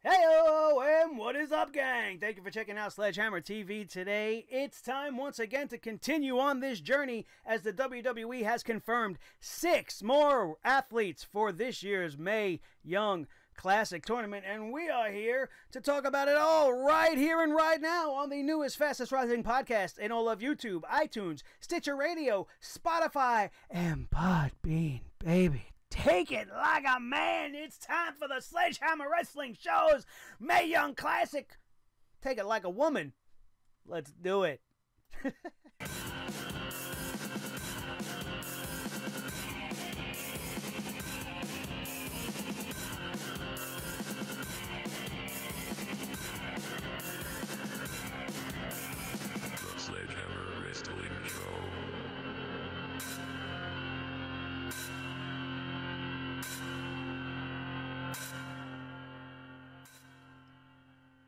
Heyo, and what is up, gang? Thank you for checking out Sledgehammer TV today. It's time once again to continue on this journey as the WWE has confirmed 6 more athletes for this year's Mae Young Classic tournament, and we are here to talk about it all right here and right now on the newest, fastest rising podcast in all of YouTube, iTunes, Stitcher Radio, Spotify, and Podbean, baby. Take it like a man. It's time for the Sledgehammer Wrestling Show's Mae Young Classic. Take it like a woman. Let's do it. The Sledgehammer Wrestling Show.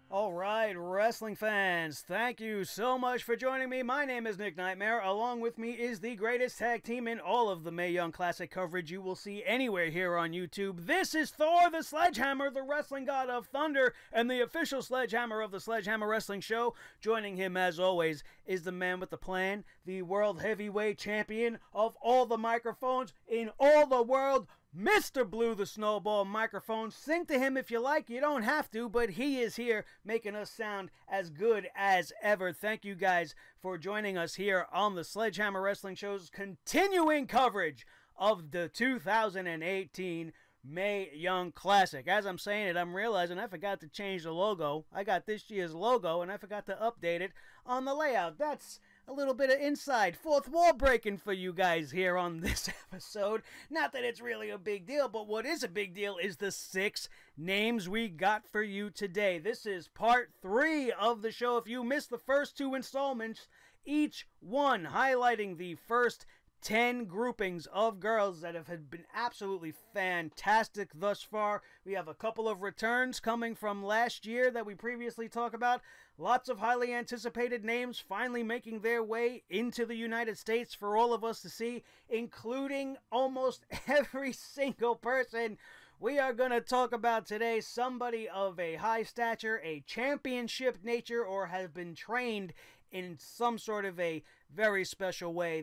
All right, wrestling fans, thank you so much for joining me. My name is Nick Nightmare. Along with me is the greatest tag team in all of the Mae Young Classic coverage you will see anywhere here on YouTube. This is Thor the Sledgehammer, the wrestling god of thunder, and the official sledgehammer of the Sledgehammer Wrestling Show. Joining him, as always, is the man with the plan, the world heavyweight champion of all the microphones in all the world, Mr. Blue the Snowball Microphone. Sing to him if you like. You don't have to, but he is here making us sound as good as ever. Thank you guys for joining us here on the Sledgehammer Wrestling Show's continuing coverage of the 2018 Mae Young Classic. As I'm saying it, I'm realizing I forgot to change the logo. I got this year's logo, and I forgot to update it on the layout. That's a little bit of inside fourth wall breaking for you guys here on this episode. Not that it's really a big deal, but what is a big deal is the 6 names we got for you today. This is part 3 of the show. If you missed the first 2 installments, each one highlighting the first 10 groupings of girls that have been absolutely fantastic thus far. We have a couple of returns coming from last year that we previously talked about. Lots of highly anticipated names finally making their way into the United States for all of us to see, including almost every single person we are going to talk about today. Somebody of a high stature, a championship nature, or have been trained in some sort of a very special way.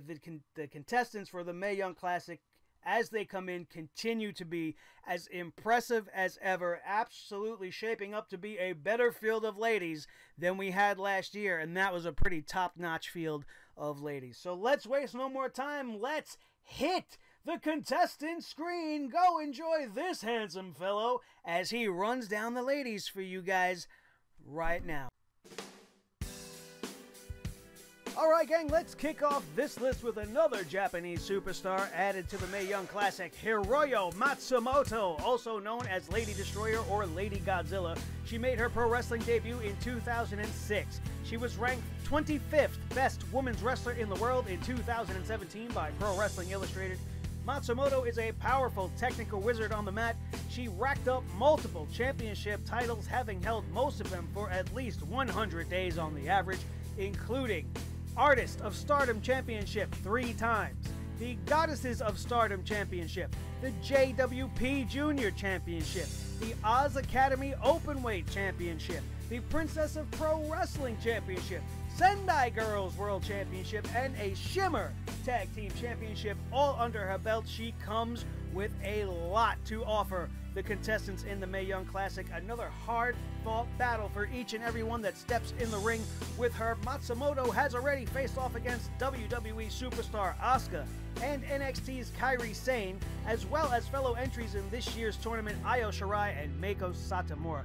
The contestants for the Mae Young Classic, as they come in, continue to be as impressive as ever, absolutely shaping up to be a better field of ladies than we had last year, and that was a pretty top-notch field of ladies. So let's waste no more time. Let's hit the contestant screen. Go enjoy this handsome fellow as he runs down the ladies for you guys right now. Alright, gang, let's kick off this list with another Japanese superstar added to the Mae Young Classic, Hiroyo Matsumoto, also known as Lady Destroyer or Lady Godzilla. She made her pro wrestling debut in 2006. She was ranked 25th best women's wrestler in the world in 2017 by Pro Wrestling Illustrated. Matsumoto is a powerful technical wizard on the mat. She racked up multiple championship titles, having held most of them for at least 100 days on the average, including Artist of Stardom Championship 3 times, the Goddesses of Stardom Championship, the JWP Junior Championship, the Oz Academy Openweight Championship, the Princess of Pro Wrestling Championship, Sendai Girls World Championship, and a Shimmer Tag Team Championship all under her belt. She comes with a lot to offer the contestants in the Mae Young Classic. Another hard-fought battle for each and every one that steps in the ring with her. Matsumoto has already faced off against WWE superstar Asuka and NXT's Kairi Sane, as well as fellow entries in this year's tournament, Io Shirai and Meiko Satomura.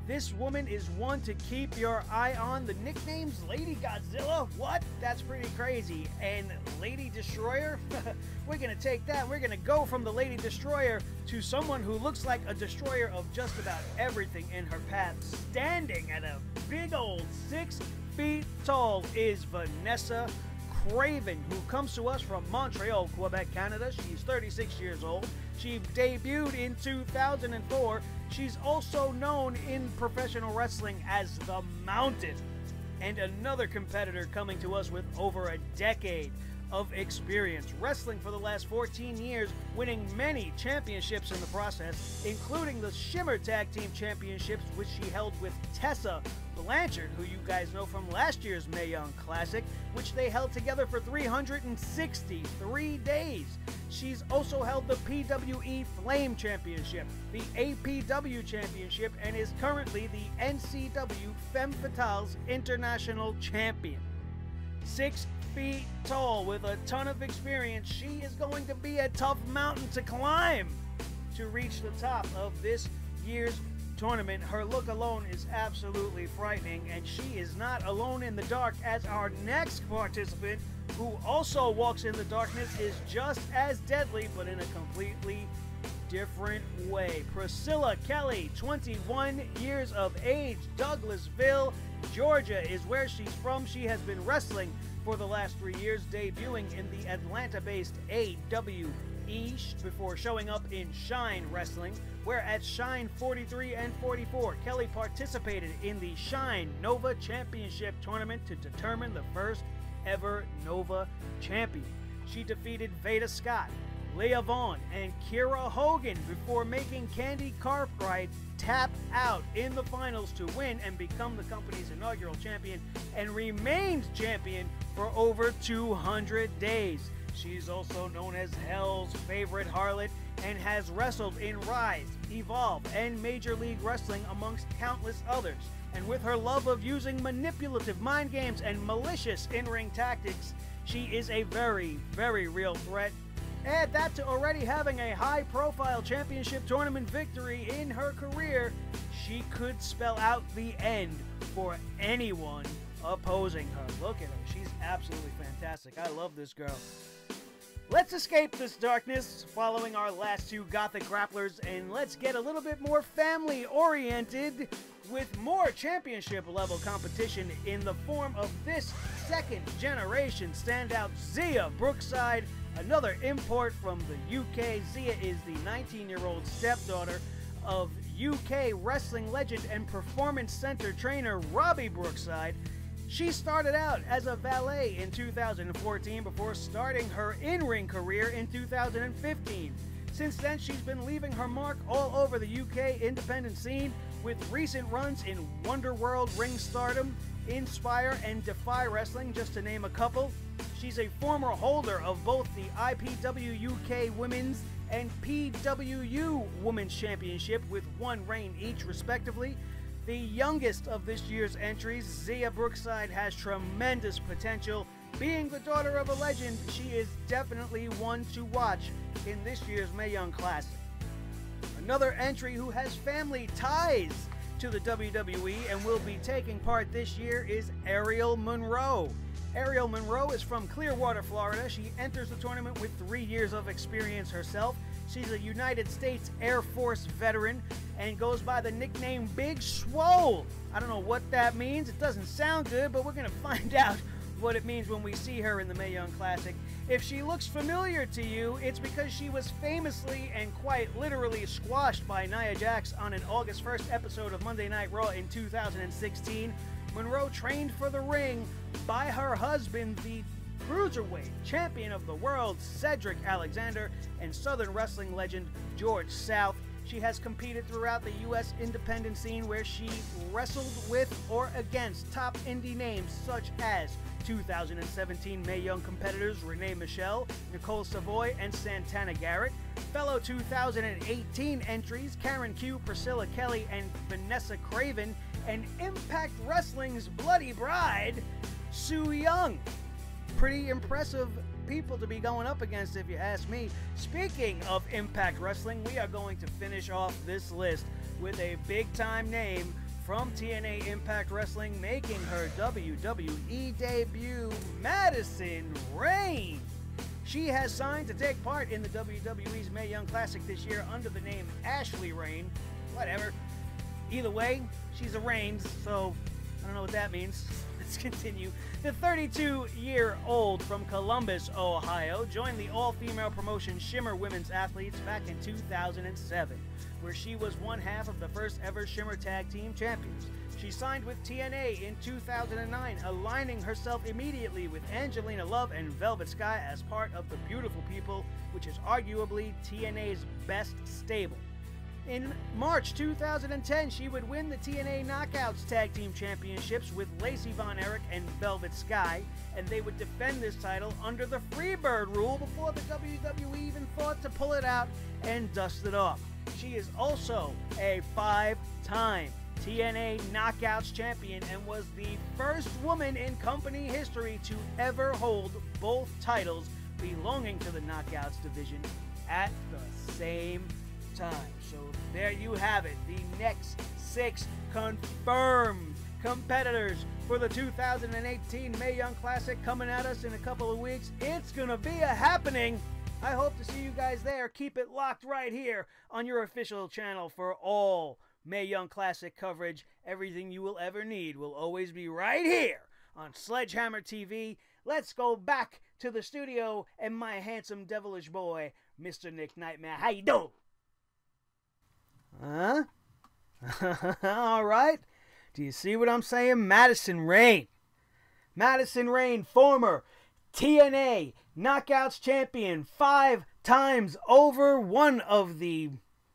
This woman is one to keep your eye on. The nickname's Lady Godzilla? What? That's pretty crazy. And Lady Destroyer? We're going to take that. We're going to go from the Lady Destroyer to someone who looks like a destroyer of just about everything in her path. Standing at a big old 6 feet tall is Vanessa Craven, who comes to us from Montreal, Quebec, Canada. She's 36 years old. She debuted in 2004. She's also known in professional wrestling as The Mountain. And another competitor coming to us with over a decade of experience, wrestling for the last 14 years, winning many championships in the process, including the Shimmer Tag Team Championships, which she held with Tessa Blanchard, who you guys know from last year's Mae Young Classic, which they held together for 363 days. She's also held the PWE Flame Championship, the APW Championship, and is currently the NCW Femme Fatales International Champion. 6 feet tall with a ton of experience, she is going to be a tough mountain to climb to reach the top of this year's tournament. Her look alone is absolutely frightening, and she is not alone in the dark, as our next participant, who also walks in the darkness, is just as deadly, but in a completely different way. Priscilla Kelly, 21 years of age, Douglasville, Georgia is where she's from. She has been wrestling for the last 3 years, debuting in the Atlanta-based AWE before showing up in Shine Wrestling, where at Shine 43 and 44, Kelly participated in the Shine Nova Championship Tournament to determine the first ever Nova champion. She defeated Veda Scott, Leah Vaughn, and Kira Hogan before making Candy Cartwright tap out in the finals to win and become the company's inaugural champion, and remained champion for over 200 days. She's also known as Hell's Favorite Harlot and has wrestled in Rise, Evolve, and Major League Wrestling amongst countless others. And with her love of using manipulative mind games and malicious in-ring tactics, she is a very, very real threat. Add that to already having a high-profile championship tournament victory in her career, she could spell out the end for anyone opposing her. Look at her. She's absolutely fantastic. I love this girl. Let's escape this darkness following our last 2 Gothic grapplers, and let's get a little bit more family-oriented with more championship-level competition in the form of this second-generation standout, Zia Brookside, another import from the UK. Zia is the 19-year-old stepdaughter of UK wrestling legend and performance center trainer Robbie Brookside. She started out as a valet in 2014 before starting her in-ring career in 2015. Since then, she's been leaving her mark all over the UK independent scene, with recent runs in Wonderworld Ring Stardom, Inspire, and Defy Wrestling, just to name a couple. She's a former holder of both the IPW UK Women's and PWU Women's Championship, with 1 reign each, respectively. The youngest of this year's entries, Zia Brookside, has tremendous potential. Being the daughter of a legend, she is definitely one to watch in this year's Mae Young Classic. Another entry who has family ties to the WWE and will be taking part this year is Ariel Monroe. Ariel Monroe is from Clearwater, Florida. She enters the tournament with 3 years of experience herself. She's a United States Air Force veteran and goes by the nickname Big Swole. I don't know what that means. It doesn't sound good, but we're going to find out what it means when we see her in the Mae Young Classic. If she looks familiar to you, it's because she was famously and quite literally squashed by Nia Jax on an August 1st episode of Monday Night Raw in 2016. Monroe trained for the ring by her husband, the Cruiserweight champion of the world, Cedric Alexander, and Southern wrestling legend George South. She has competed throughout the U.S. independent scene, where she wrestled with or against top indie names such as 2017 Mae Young competitors Renee Michelle, Nicole Savoy, and Santana Garrett. Fellow 2018 entries Karen Q, Priscilla Kelly, and Vanessa Craven, and Impact Wrestling's Bloody Bride, Sue Young. Pretty impressive people to be going up against, if you ask me. Speaking of Impact Wrestling, we are going to finish off this list with a big-time name from TNA Impact Wrestling, making her WWE debut, Madison Rayne. She has signed to take part in the WWE's Mae Young Classic this year under the name Ashley Rayne. Whatever. Either way, she's a Reigns, so I don't know what that means. Let's continue. The 32-year-old from Columbus, Ohio, joined the all-female promotion Shimmer Women's Athletes back in 2007, where she was one half of the first ever Shimmer Tag Team Champions. She signed with TNA in 2009, aligning herself immediately with Angelina Love and Velvet Sky as part of the Beautiful People, which is arguably TNA's best stable. In March 2010, she would win the TNA Knockouts Tag Team Championships with Lacey Von Erich and Velvet Sky, and they would defend this title under the Freebird rule before the WWE even thought to pull it out and dust it off. She is also a 5-time TNA Knockouts champion and was the first woman in company history to ever hold both titles belonging to the Knockouts division at the same time. So there you have it, the next 6 confirmed competitors for the 2018 Mae Young Classic coming at us in a couple of weeks. It's gonna be a happening. I hope to see you guys there. Keep it locked right here on your official channel for all Mae Young Classic coverage. Everything you will ever need will always be right here on Sledgehammer TV. Let's go back to the studio and my handsome devilish boy, Mr. Nick Nightmare. How you doing? Huh? All right. Do you see what I'm saying? Madison Rayne. Madison Rayne, former TNA Knockouts champion 5 times over, one of the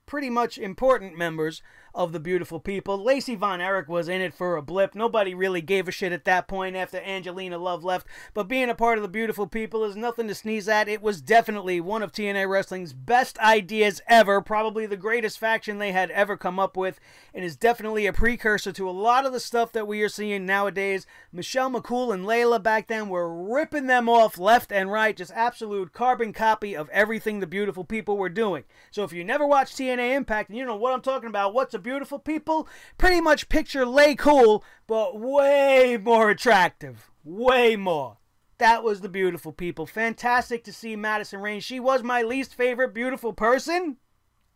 pretty much important members of the Beautiful People. Lacey Von Erich was in it for a blip. Nobody really gave a shit at that point after Angelina Love left, but being a part of the Beautiful People is nothing to sneeze at. It was definitely one of TNA Wrestling's best ideas ever, probably the greatest faction they had ever come up with, and is definitely a precursor to a lot of the stuff that we are seeing nowadays. Michelle McCool and Layla back then were ripping them off left and right, just absolute carbon copy of everything the Beautiful People were doing. So if you never watched TNA Impact and you know what I'm talking about, what's a Beautiful People? Pretty much picture Lay Cool, but way more attractive. Way more. That was the Beautiful People. Fantastic to see Madison Rayne. She was my least favorite beautiful person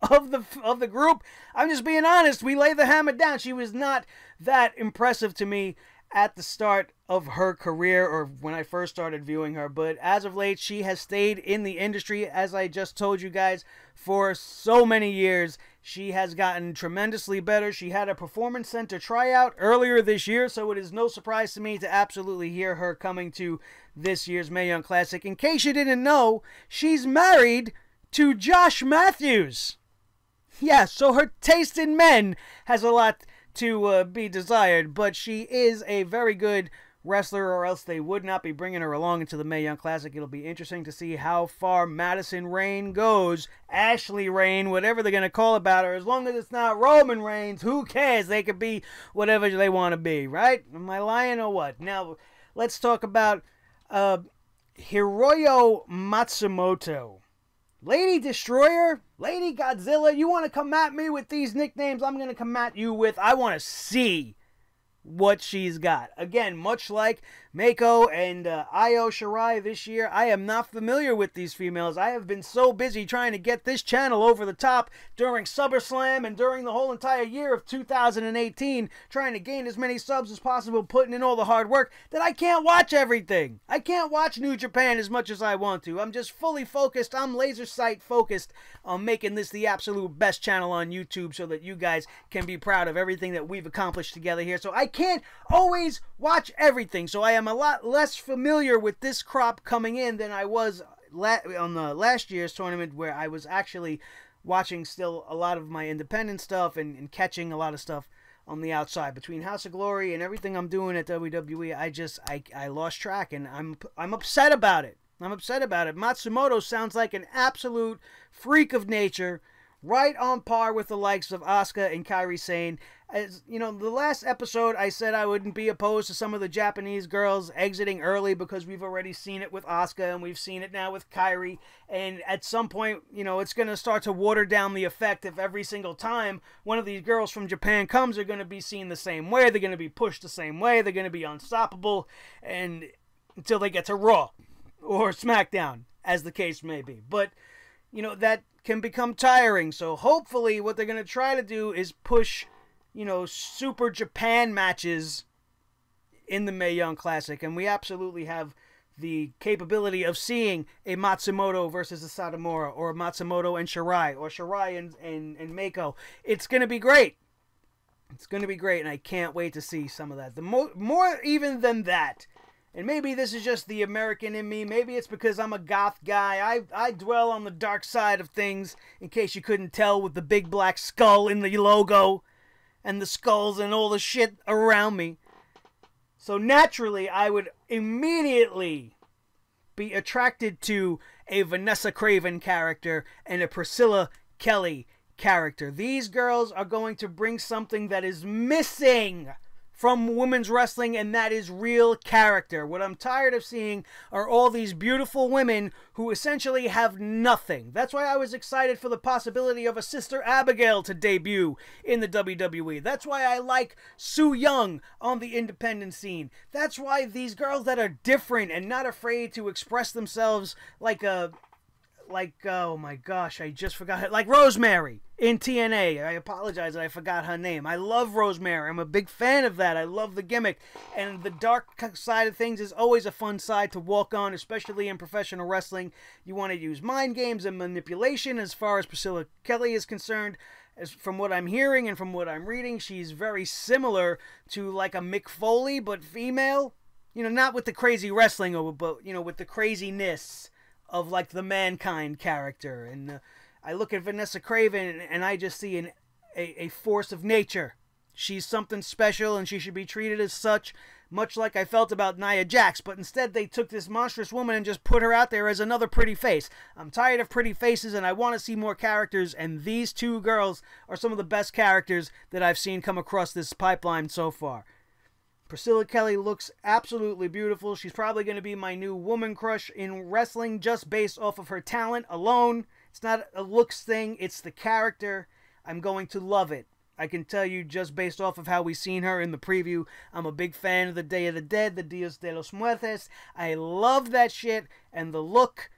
of the group. I'm just being honest. We lay the hammer down. She was not that impressive to me at the start of her career or when I first started viewing her, but as of late she has stayed in the industry, as I just told you guys, for so many years. She has gotten tremendously better. She had a Performance Center tryout earlier this year, so it is no surprise to me to absolutely hear her coming to this year's Mae Young Classic. In case you didn't know, she's married to Josh Matthews. Yeah, so her taste in men has a lot to be desired, but she is a very good wrestler, or else they would not be bringing her along into the Mae Young Classic. It'll be interesting to see how far Madison Rayne goes. Ashley Rayne, whatever they're going to call about her. As long as it's not Roman Reigns, who cares? They could be whatever they want to be, right? Am I lying or what? Now, let's talk about Hiroyo Matsumoto. Lady Destroyer, Lady Godzilla, you want to come at me with these nicknames? I'm going to come at you with, I want to see what she's got. Again, much like Mako and Io Shirai this year, I am not familiar with these females. I have been so busy trying to get this channel over the top during SummerSlam and during the whole entire year of 2018, trying to gain as many subs as possible, putting in all the hard work, that I can't watch everything. I can't watch New Japan as much as I want to. I'm just fully focused. I'm laser sight focused on making this the absolute best channel on YouTube so that you guys can be proud of everything that we've accomplished together here. So I can't always watch everything. So I am a lot less familiar with this crop coming in than I was on the last year's tournament, where I was actually watching still a lot of my independent stuff and catching a lot of stuff on the outside. Between House of Glory and everything I'm doing at WWE, I lost track, and I'm upset about it. I'm upset about it. Matsumoto sounds like an absolute freak of nature, right on par with the likes of Asuka and Kairi Sane. As you know, the last episode I said I wouldn't be opposed to some of the Japanese girls exiting early, because we've already seen it with Asuka and we've seen it now with Kairi, and at some point, you know, it's going to start to water down the effect if every single time one of these girls from Japan comes, they're going to be seen the same way, they're going to be pushed the same way, they're going to be unstoppable, and until they get to Raw or SmackDown, as the case may be. But you know, that can become tiring. So hopefully what they're going to try to do is push, you know, Super Japan matches in the Mae Young Classic. And we absolutely have the capability of seeing a Matsumoto versus a Satomura, or a Matsumoto and Shirai, or Shirai and Mako. It's going to be great. It's going to be great, and I can't wait to see some of that. More even than that, and maybe this is just the American in me. Maybe it's because I'm a goth guy. I dwell on the dark side of things, in case you couldn't tell, with the big black skull in the logo and the skulls and all the shit around me. So naturally, I would immediately be attracted to a Vanessa Craven character and a Priscilla Kelly character. These girls are going to bring something that is missing from women's wrestling, and that is real character. What I'm tired of seeing are all these beautiful women who essentially have nothing. That's why I was excited for the possibility of a Sister Abigail to debut in the WWE. That's why I like Su Yung on the independent scene. That's why these girls that are different and not afraid to express themselves like oh my gosh, I just forgot her. Like Rosemary in TNA. I apologize that I forgot her name. I love Rosemary. I'm a big fan of that. I love the gimmick. And the dark side of things is always a fun side to walk on, especially in professional wrestling. You want to use mind games and manipulation as far as Priscilla Kelly is concerned. As from what I'm hearing and from what I'm reading, she's very similar to like a Mick Foley, but female. You know, not with the crazy wrestling, but, you know, with the craziness of like the Mankind character. And I look at Vanessa Craven and I just see a force of nature. She's something special and she should be treated as such, much like I felt about Nia Jax. But instead they took this monstrous woman and just put her out there as another pretty face. I'm tired of pretty faces and I want to see more characters, and these two girls are some of the best characters that I've seen come across this pipeline so far. Priscilla Kelly looks absolutely beautiful. She's probably going to be my new woman crush in wrestling just based off of her talent alone. It's not a looks thing, it's the character. I'm going to love it. I can tell you just based off of how we've seen her in the preview. I'm a big fan of the Day of the Dead, the Dias de los Muertos. I love that shit, and the look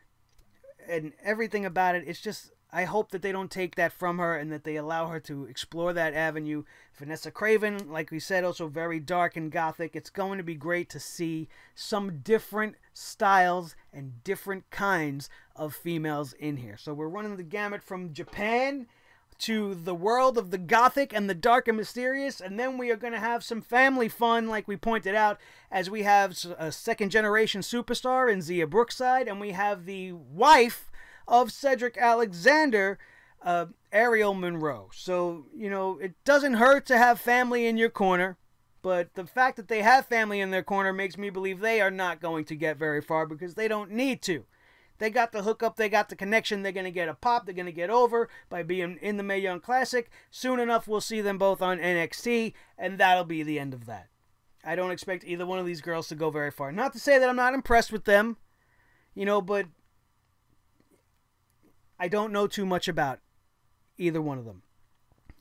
and everything about it. It's just, I hope that they don't take that from her and that they allow her to explore that avenue. Vanessa Craven, like we said, also very dark and gothic. It's going to be great to see some different styles and different kinds of females in here. So we're running the gamut from Japan to the world of the gothic and the dark and mysterious, and then we are going to have some family fun, like we pointed out, as we have a second-generation superstar in Zia Brookside, and we have the wife of Cedric Alexander, Ariel Monroe. So, you know, it doesn't hurt to have family in your corner, but the fact that they have family in their corner makes me believe they are not going to get very far because they don't need to. They got the hookup, they got the connection, they're going to get a pop, they're going to get over by being in the Mae Young Classic. Soon enough, we'll see them both on NXT, and that'll be the end of that. I don't expect either one of these girls to go very far. Not to say that I'm not impressed with them, you know, but I don't know too much about either one of them.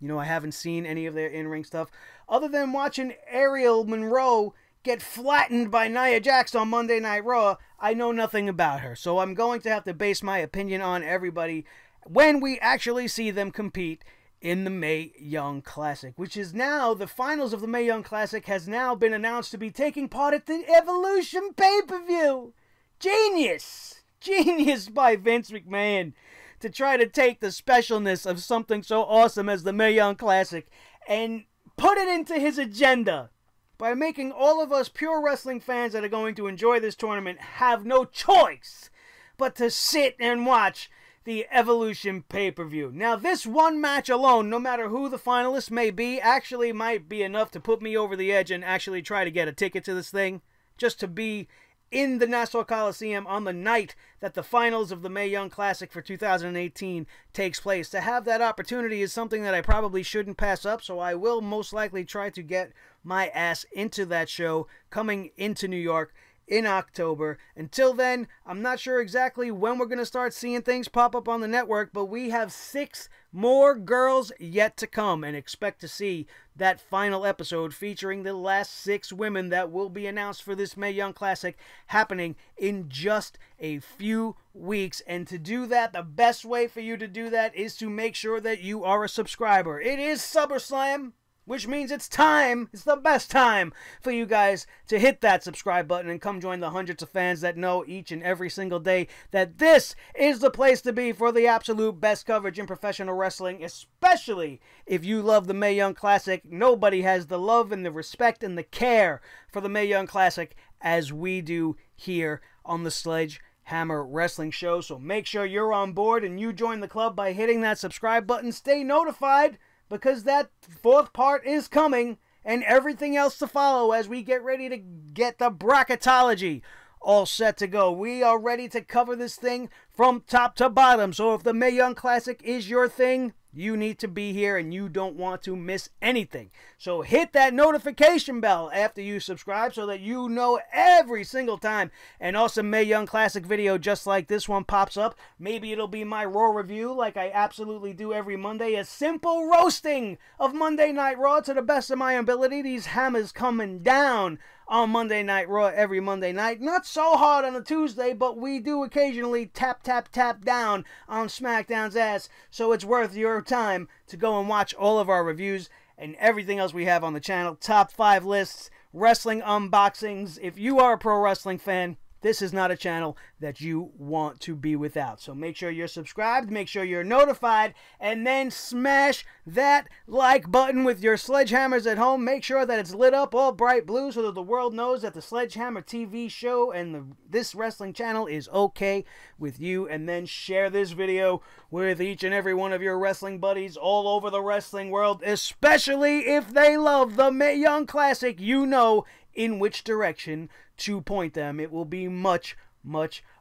You know, I haven't seen any of their in-ring stuff. Other than watching Ariel Monroe get flattened by Nia Jax on Monday Night Raw, I know nothing about her. So I'm going to have to base my opinion on everybody when we actually see them compete in the Mae Young Classic, which is now, the finals of the Mae Young Classic has now been announced to be taking part at the Evolution pay-per-view. Genius! Genius by Vince McMahon to try to take the specialness of something so awesome as the Mae Young Classic and put it into his agenda by making all of us pure wrestling fans that are going to enjoy this tournament have no choice but to sit and watch the Evolution pay-per-view. Now, this one match alone, no matter who the finalists may be, actually might be enough to put me over the edge and actually try to get a ticket to this thing, just to be in the Nassau Coliseum on the night that the finals of the Mae Young Classic for 2018 takes place. To have that opportunity is something that I probably shouldn't pass up, so I will most likely try to get my ass into that show coming into New York in October. Until then, I'm not sure exactly when we're going to start seeing things pop up on the network, but we have 6 more girls yet to come, and expect to see that final episode featuring the last 6 women that will be announced for this Mae Young Classic happening in just a few weeks. And to do that, the best way for you to do that is to make sure that you are a subscriber. It is SummerSlam. which means it's time, it's the best time for you guys to hit that subscribe button and come join the hundreds of fans that know each and every single day that this is the place to be for the absolute best coverage in professional wrestling, especially if you love the Mae Young Classic. Nobody has the love and the respect and the care for the Mae Young Classic as we do here on the Sledgehammer Wrestling Show. So make sure you're on board and you join the club by hitting that subscribe button. Stay notified, because that fourth part is coming, and everything else to follow as we get ready to get the bracketology all set to go. We are ready to cover this thing from top to bottom. So if the Mae Young Classic is your thing, you need to be here and you don't want to miss anything. So hit that notification bell after you subscribe so that you know every single time an awesome Mae Young Classic video just like this one pops up. Maybe it'll be my Raw review like I absolutely do every Monday. A simple roasting of Monday Night Raw to the best of my ability. These hammers coming down on Monday Night Raw every Monday night. Not so hard on a Tuesday, but we do occasionally tap down on SmackDown's ass, so it's worth your time to go and watch all of our reviews and everything else we have on the channel. Top 5 lists, wrestling unboxings. If you are a pro wrestling fan, this is not a channel that you want to be without. So make sure you're subscribed, make sure you're notified, and then smash that like button with your sledgehammers at home. Make sure that it's lit up all bright blue so that the world knows that the Sledgehammer TV show and this wrestling channel is okay with you. And then share this video with each and every one of your wrestling buddies all over the wrestling world, especially if they love the Mae Young Classic. You know in which direction to point them. It will be much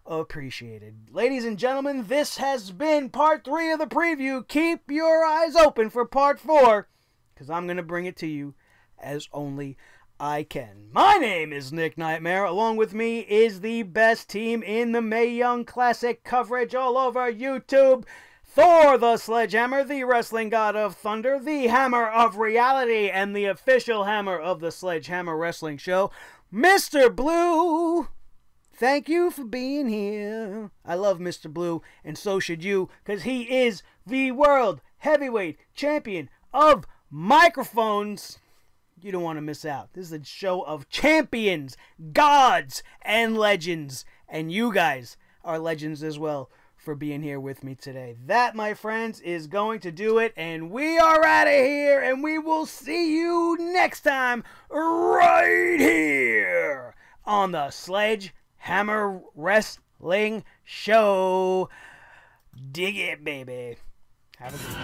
appreciated. Ladies and gentlemen, this has been part 3 of the preview. Keep your eyes open for part 4, because I'm going to bring it to you as only I can. My name is Nick Nightmare. Along with me is the best team in the Mae Young Classic coverage all over YouTube. Thor the Sledgehammer, the wrestling god of thunder, the hammer of reality, and the official hammer of the Sledgehammer Wrestling Show, Mr. Blue. Thank you for being here. I love Mr. Blue, and so should you, because he is the world heavyweight champion of microphones. You don't want to miss out. This is a show of champions, gods, and legends, and you guys are legends as well for being here with me today. That, my friends, is going to do it, and we are out of here, and we will see you next time right here on the Sledgehammer Wrestling Show. Dig it, baby. Have a good one.